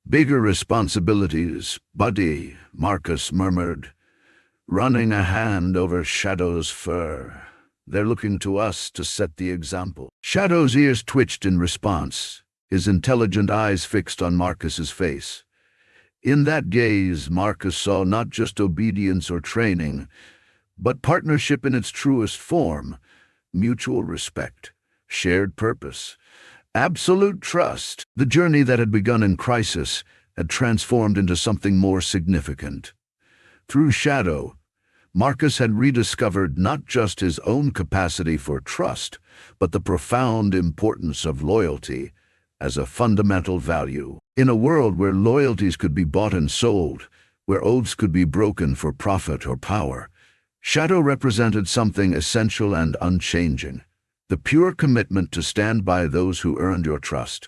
"Bigger responsibilities, buddy," Marcus murmured, running a hand over Shadow's fur. "They're looking to us to set the example." Shadow's ears twitched in response, his intelligent eyes fixed on Marcus's face. In that gaze, Marcus saw not just obedience or training, but partnership in its truest form, mutual respect, shared purpose, absolute trust. The journey that had begun in crisis had transformed into something more significant. Through Shadow, Marcus had rediscovered not just his own capacity for trust, but the profound importance of loyalty as a fundamental value. In a world where loyalties could be bought and sold, where oaths could be broken for profit or power, Shadow represented something essential and unchanging: the pure commitment to stand by those who earned your trust,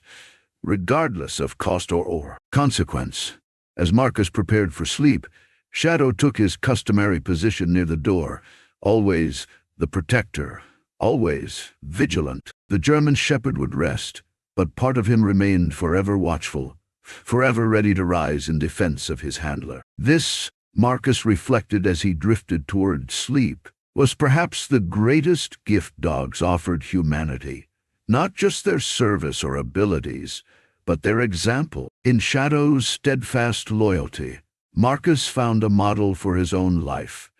regardless of cost or consequence. As Marcus prepared for sleep, Shadow took his customary position near the door, always the protector, always vigilant. The German Shepherd would rest, but part of him remained forever watchful, forever ready to rise in defense of his handler. This, Marcus reflected as he drifted toward sleep, was perhaps the greatest gift dogs offered humanity. Not just their service or abilities, but their example. In Shadow's steadfast loyalty, Marcus found a model for his own life,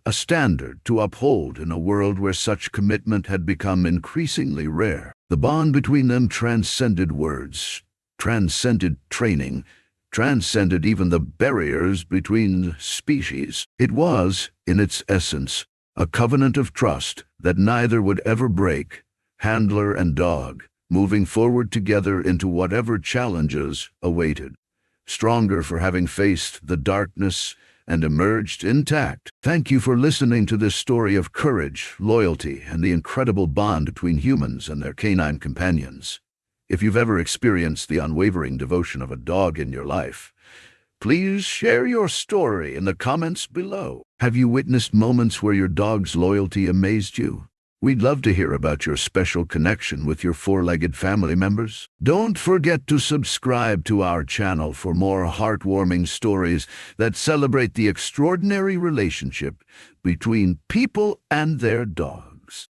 a standard to uphold in a world where such commitment had become increasingly rare. The bond between them transcended words, transcended training, transcended even the barriers between species. It was, in its essence, a covenant of trust that neither would ever break, handler and dog, moving forward together into whatever challenges awaited, stronger for having faced the darkness and emerged intact. Thank you for listening to this story of courage, loyalty, and the incredible bond between humans and their canine companions. If you've ever experienced the unwavering devotion of a dog in your life, please share your story in the comments below. Have you witnessed moments where your dog's loyalty amazed you? We'd love to hear about your special connection with your four-legged family members. Don't forget to subscribe to our channel for more heartwarming stories that celebrate the extraordinary relationship between people and their dogs.